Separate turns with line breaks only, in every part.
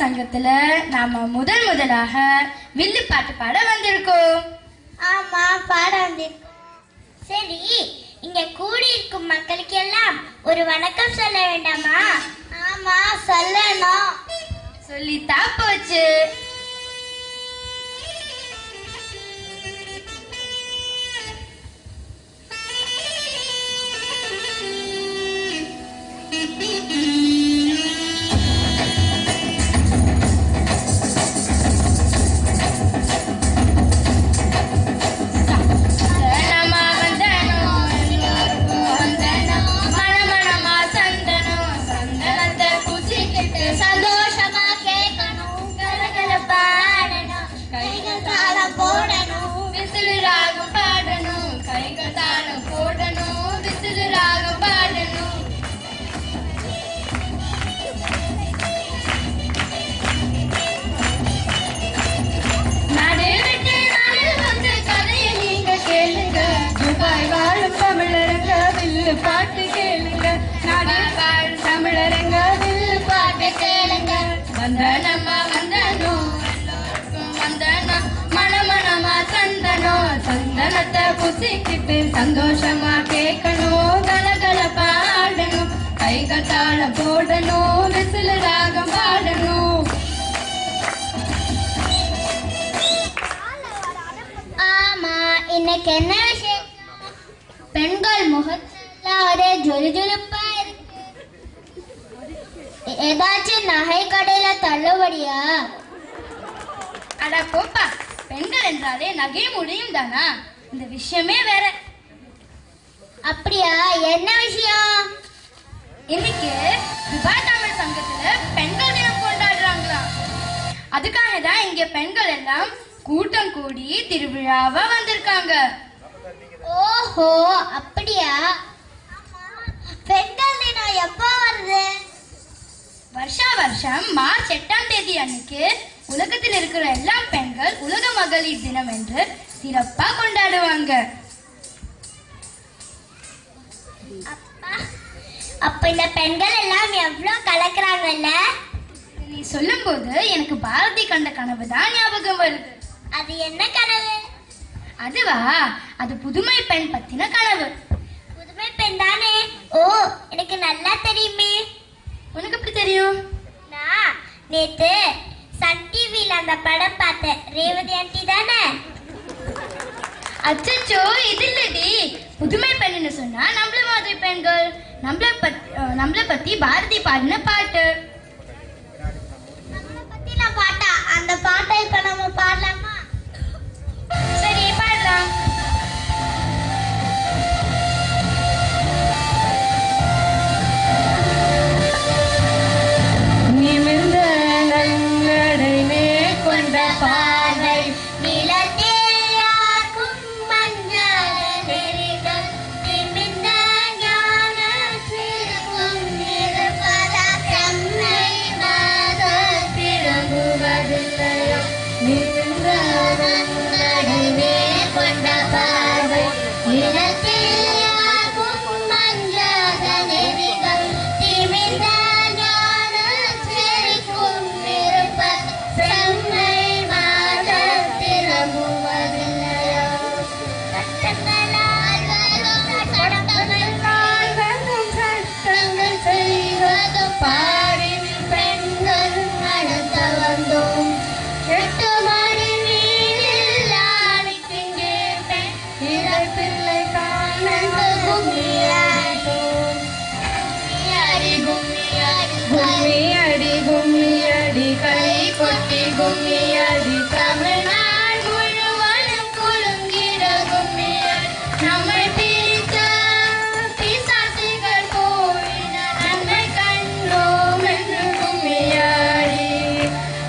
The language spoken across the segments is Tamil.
சங்கத்துல நாம முதலாக வில்லு பாட்டு பாட வந்திருக்கோம்.
ஆமா, பாட வந்திருக்கோம். சரி, இங்க கூடியிருக்கும் மக்களுக்கு எல்லாம் ஒரு வணக்கம் சொல்ல வேண்டாமா? ஆமா, சொல்லணும்.
சொல்லித்தா போச்சு.
பாட்டு கேளுங்க, நாடு வாழ் தமிழரங்க வில்லு பாட்டு கேளுங்க. வந்தனமா வந்தனோ எல்லோருக்கும் வந்தனம், மணமணமா சந்தனம், சந்தனத்தை புசிக்கிட்டு சந்தோஷமா கேட்கணும், கலகல பாடணும், கைகள் தாளம் போடணும், விசிலு ராகம் பாடணும்.
ஆமா, இன்னைக்கு என்ன விஷயம்? பெண்கள் முகத்துல ஒரே ஜொலிஜொலிப்பா இருக்கு. ஏதாச்சும் நகை கடையில தள்ளுபடியா?
அட போப்பா, பெண்கள் என்றாலே நகை முடியும் தானா? இந்த விஷயமே வேற.
அப்படியா? என்ன விஷயம்?
இன்னைக்கு துபாய் தமிழ் சங்கத்துல பெண்கள் தினம் கொண்டாடுறாங்களாம். அதுக்காக தான் இங்க பெண்கள் எல்லாம் கூட்டம் கூடி திருவிழாவா வந்திருக்காங்க.
ஓஹோ, அப்படியா? பெண்கள் தினம் எப்போ வருது?
வருஷம் மார்ச் 8ஆம் தேதி அன்னைக்கு உலகத்தில் இருக்கிற எல்லா பெண்கள் உலக மகளிர் தினம் என்று சிறப்பா கொண்டாடுவாங்க.
அப்ப இந்த பெண்கள் எல்லாம் எவ்வளவு கலக்குறாங்கல்ல.
நீ சொல்லும் போது எனக்கு பாரதி கண்ட கனவு தான் ஞாபகம் வருது.
அது என்ன கனவு?
அதுவா, அது புதுமை பெண் பத்தின கனவு.
புதுமை பெண் தானே? ஓ, எனக்கு நல்லா தெரியுமே.
உனக்கு எப்படி தெரியும்?
நான் நேத்து சன் டிவில அந்த படம் பார்த்தேன். ரேவதி ஆண்டி தானே?
அச்சச்சோ, இது இல்லடி. புதுமை பெண்ணுன்னு சொன்னா நம்மள மாதிரி பெண்கள், நம்மள பத்தி பாரதி பாடின பாட்டு.
நம்மள பத்தின பாட்டா? அந்த பாட்டை இப்ப நம்ம பாடலாமா?
சரி, பாடலாம்.
நிமிர்ந்த நன்னடை மேற்கொண்ட பாதை,
நிலத்தில் யாக்கும் மஞ்சள் நெறிகள், நிமிர்ந்த ஞான சிறுகும் நிருபத செம்மை மகள் திரும்புவதில்லையோ.
நிமிர்ந்த நன்னடை மேற்கொண்ட பாதை,
நிலத்தில் யாக்கும் மஞ்சள் நெறிகள், நிமிர்ந்த ஞான சிறுகும் நிருபத செம்மை மகள் திரும்புவதில்லையோ. சட்டங்களால் வரும் சட்டங்களால்
வரும் சட்டங்கள் செய்வதும் பாரின் பெண்கள் நடத்த வந்தோம். 8 மணி வீதில் ஆடிக்கிங்கே பெண் இளப்பிள்ளை காண கும்மியாடித்தோம். கும்மியடி கும்மியடி கை கொட்டி கும்மியடி, தமிழ்நாடு முழுவதும் குலுங்கிட கும்மியடி. நம்மை பிரித்த பிசாசுகள் போயின, நன்மை கண்டோம் என்று கும்மியடி,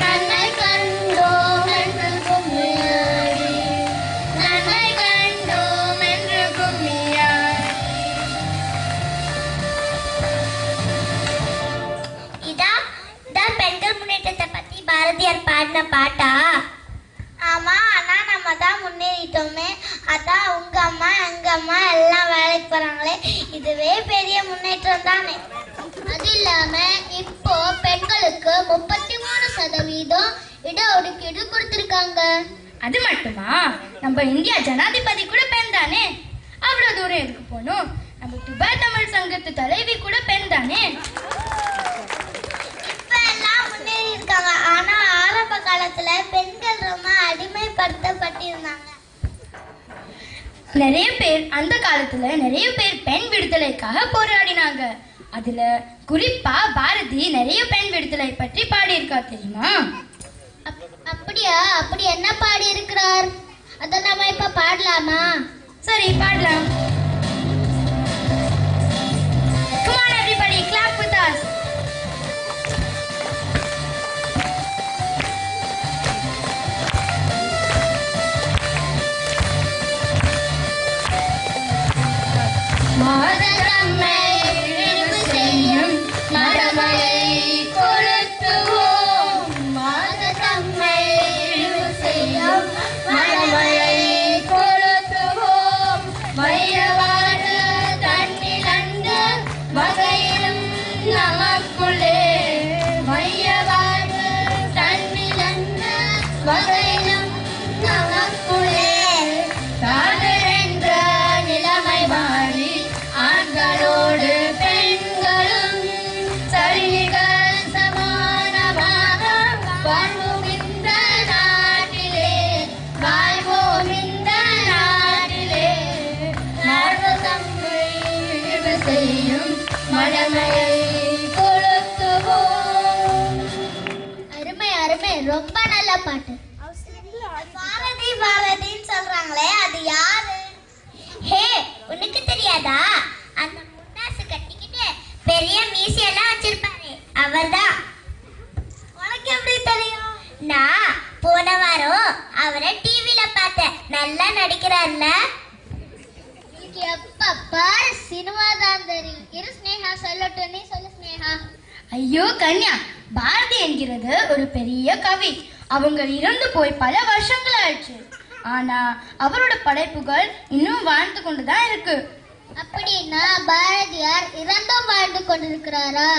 நன்மை கண்டோம் என்று கும்மியடி, நன்மை கண்டோம் என்று கும்மியடி.
இதான் பெண்கள் முன்னேற்றத்தை பத்தி பாரதியார் பாடின பாட்டா? ஆமா, ஆனா நம்ம தான் முன்னேறிட்டோமே. அதான் உங்க அம்மா எங்க அம்மா எல்லாம் வேலைக்கு போறாங்களே, இதுவே பெரிய முன்னேற்றம் தானே. அது இல்லாம இப்போ பெண்களுக்கு 33% இடஒதுக்கீடு கொடுத்திருக்காங்க.
அது மட்டுமா, நம்ம இந்தியா ஜனாதிபதி கூட பெண் தானே. அவ்வளவு தூரம் எதுக்கு போகணும்? நம்ம துபாய் தமிழ் சங்கத்து தலைவி கூட பெண் தானே.
இப்ப எல்லாம் முன்னேறி இருக்காங்க. ஆனா ஆரம்ப காலத்துல பெண்கள் ரொம்ப அடிமைப்படுத்தப்பட்டிருந்தாங்க.
நிறைய பேர் அந்த காலத்துல நிறைய பேர் பெண் விடுதலைக்காக போராடினாங்க. அதுல குறிப்பா பாரதி நிறைய பெண் விடுதலை பற்றி பாடியிருக்கா தெரியுமா?
அப்படியா? அப்படி என்ன பாடி இருக்கிறார்? அத நாம இப்ப பாடலாமா?
சரி, பாடலாம். Come on everybody, clap with us. மாதரம்மை இழிவு செய்யும் மடமையை கொளுத்துவோம். மாதரம்மை இழிவு செய்யும் மடமையை கொளுத்துவோம். மையவாடு தன்னிலந்து வகையிலும் நமக்குள்ளே. மையவாடு தன்னிலந்து வகையிலும் நமக்குள்ளே. காதல் என்ற நிலைமை மாறி ஆண்களோடு பெண்களும் சரிகள் சமானமாக வாழ்வோம் இந்த நாட்டிலே. வாழ்வோம் இந்த நாட்டிலே. மாதரம்மை இழிவு செய்யும் மடமையை கொளுத்துவோம்.
அருமை அருமை, ரொம்ப நல்ல பாட்டு. பாரதி பாரதின்னு சொல்றாங்களே, அது யாரு? ஹே, உனக்கு தெரியாதா? அந்த முண்டாசு கட்டிக்கிட்டு பெரிய மீசையெல்லாம் வச்சிருப்பாரு, அவர்தான். உனக்கு எப்படி தெரியும்? நான் போன வாரம் அவரை டிவில பார்த்தேன். நல்லா நடிக்கிறார்ல. எப்ப சினிமா தான் தெரியும். இரு ஸ்னேகா, சொல்லட்டும். நீ சொல்லு ஸ்னேகா.
ஐயோ கன்யா, பாரதி என்கிறது ஒரு பெரிய கவி. அவங்க இறந்து போய் பல வருஷங்கள் ஆயிடுச்சு. ஆனா அவரோட படைப்புகள் இன்னும் வாழ்ந்து கொண்டுதான் இருக்கு.
அப்படின்னா பாரதியார் இறந்தும் வாழ்ந்து கொண்டிருக்கிறாரா?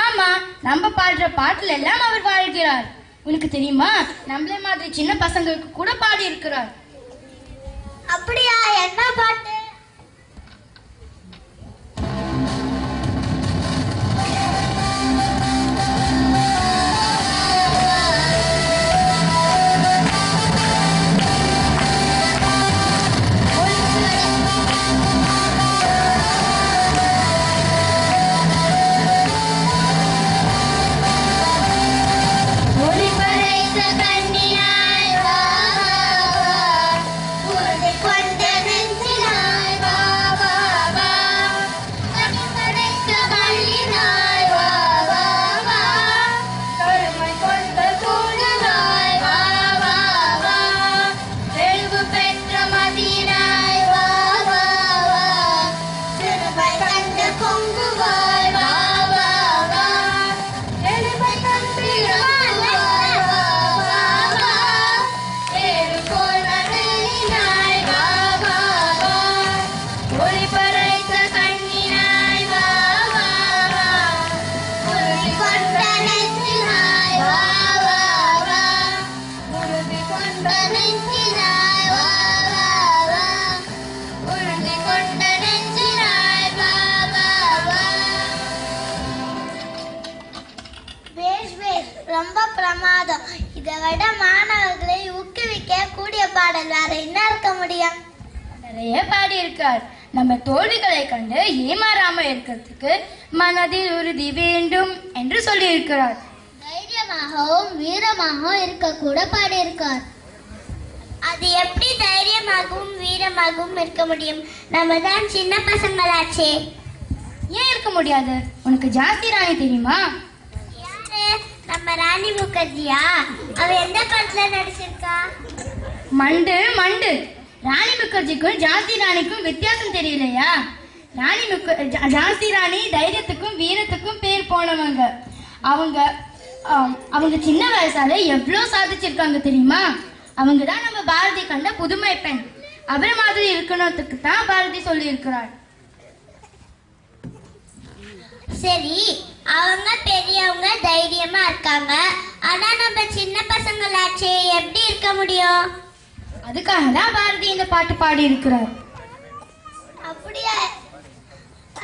ஆமா, நம்ம பாடுற பாட்டுல எல்லாம் அவர் வாழ்கிறார். உனக்கு தெரியுமா, நம்மள மாதிரி சின்ன பசங்களுக்கு கூட பாடி இருக்கிறார்.
அப்படியா? என்ன பாட்டு? ரொம்ப பிரமாதம். இதை விட மாணவர்களை ஊக்குவிக்க கூடிய பாடல் வேற என்ன இருக்க முடியும்?
நிறைய பாடி இருக்கார். நம்ம தோல்விகளை கண்டு ஏமாறாம இருக்கிறதுக்கு மனதில் உறுதி வேண்டும் என்று சொல்லி இருக்கிறார்.
தைரியமாகவும் வீரமாகவும் இருக்க கூட பாடி இருக்கார். அது எப்படி தைரியமாகவும் வீரமாகவும் இருக்க முடியும்? நம்ம தான் சின்ன பசங்களாச்சே.
ஏன் இருக்க முடியாது? உனக்கு ஜான்சி ராணி தெரியுமா?
யாரு? நம்ம ராணி முகர்ஜியா? அவ எந்த படத்துல நடிச்சிருக்கா?
மண்டு மண்டு. ராணி முகர்ஜிக்கும் ஜான்சி ராணிக்கும் வித்தியாசம் தெரியலையா? ஜான்சி ராணி தைரியத்துக்கும் வீரத்துக்கும் பேர் போனவங்க. அவங்க சின்ன வயசால எவ்வளவு சாதிச்சிருக்காங்க தெரியுமா? அவங்க தான் நம்ம பாரதி கண்ட புதுமை பெண். அவர் மாதிரி இருக்கணும்னு தான் பாரதி சொல்லி இருக்கிறார்.
சரி, அவங்க பெரியவங்க தைரியமா இருக்காங்க, ஆனா நம்ம சின்ன பசங்களாச்சே எப்படி இருக்க முடியும்?
அதுக்காக தான் பாரதி இந்த பாட்டு பாடி இருக்கிறார்.
அப்படியா?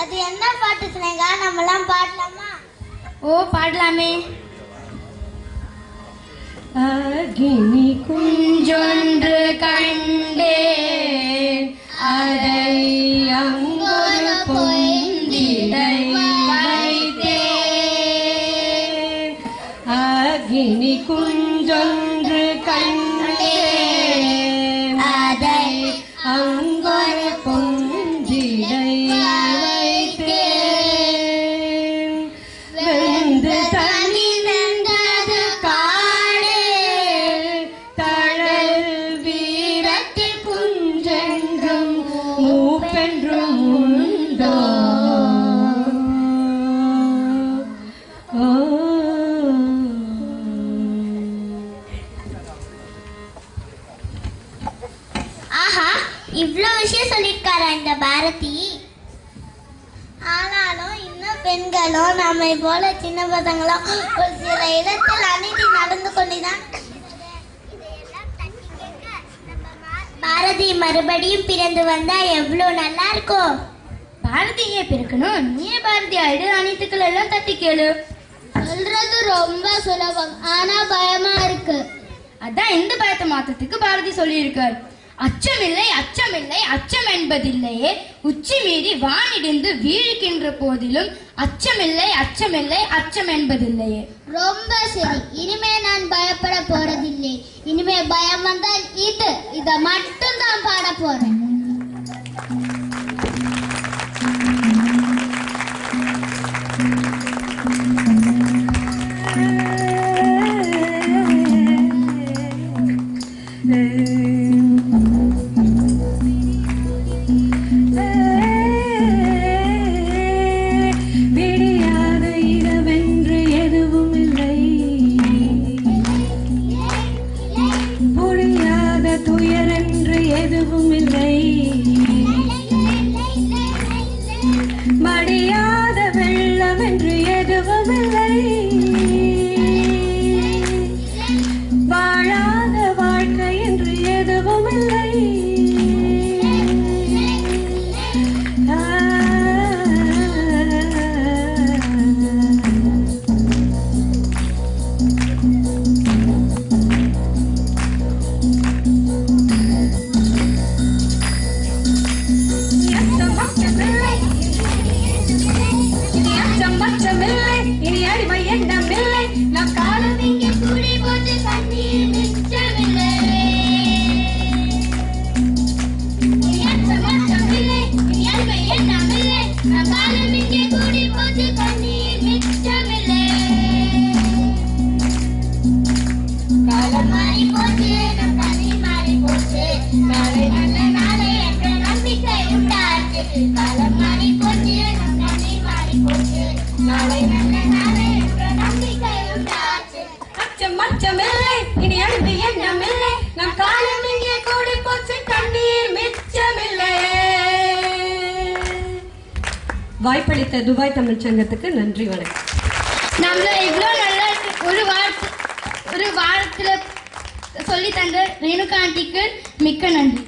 அது என்ன பாட்டு சினேகா? நம்மலாம் பாடலாமா?
ஓ, பாடலாமே. அகினி குஞ்சொன்று கண்டேன், அதை அங்கொரு பொந்திடை வைத்தேன். அகினி குஞ்சொன்று கண்டேன், அதை அங்கொரு பொந்திடை வைத்தேன். வெந்து தனி வெந்தது காடே, தழல் வீரத்தில் குஞ்சென்றும் மூப்பென்றும் உண்டோ.
ஆஹா, இவ்ளோ விஷயம் சொல்லிருக்காரா இந்த பாரதி? ஆனாலும் இன்னும் பெண்களும் நம்மை போல சின்ன பசங்களும் ஒரு சில இடத்தில் அநீதி நடந்து கொண்டுதான். பாரதி மறுபடியும் பிறந்து வந்தா எவ்வளவு நல்லா இருக்கும்.
பாரதியே பிறக்கணும், நீயே பாரதி ஆயிடு, அனைத்துக்கள் எல்லாம் தட்டி கேளு.
சொல்றது ரொம்ப சுலபம், ஆனா பயமா இருக்கு.
அதான் இந்த பயத்தை மாற்றத்துக்கு பாரதி சொல்லியிருக்கார். அச்சமில்லை அச்சமில்லை அச்சம் என்பதில்லையே, உச்சி மீறி வானிடிந்து வீழ்கின்ற போதிலும் அச்சமில்லை அச்சமில்லை அச்சம் என்பதில்லையே.
ரொம்ப சரி, இனிமே நான் பயப்பட போறதில்லை. இனிமே பயம் வந்தால் இத மட்டும் தான் பாட போறேன்.
மடியாத வெள்ளம் என்று எதுவும் இல்லை, வாழாத வாழ்க்கை என்று எதுவும் இல்லை. இனி அடிமை எண்ணமில்லை, நம் காலம் இங்கே கூடி போட்டு கண்ணீர் மிச்சமில்லை. இனி அச்சமில்லை, இனி அடிமை எண்ணமில்லை, நம் காலம் இங்கே கூடி போட்டு கண்ணீர் மிச்சமில்லை. காலம் மாறி போச்சு, நம் கண்ணீர் மாறி போச்சு, நாளை நல்ல நாளை என்ற நம்பிக்கை உண்டாச்சு. காலம் மாறி போச்சு, நம் கண்ணீர் மாறி போச்சு, நாளை நல்ல நாளை என்ற நம்பிக்கை உண்டாச்சு. அச்சம் அச்சமில்லை, இனி அழுது எண்ணமில்லை, நம் காலம் இங்கே கூடி போச்சு, கண்ணீர் மிச்சமில்லை.
வாய்ப்பளித்த துபாய் தமிழ் சங்கத்துக்கு நன்றி, வணக்கம்.
நம்மள இவ்வளோ நல்லா ஒரு வாரத்துல சொல்லி தந்த ரேணுகா ஆண்டிக்கு மிக்க நன்றி.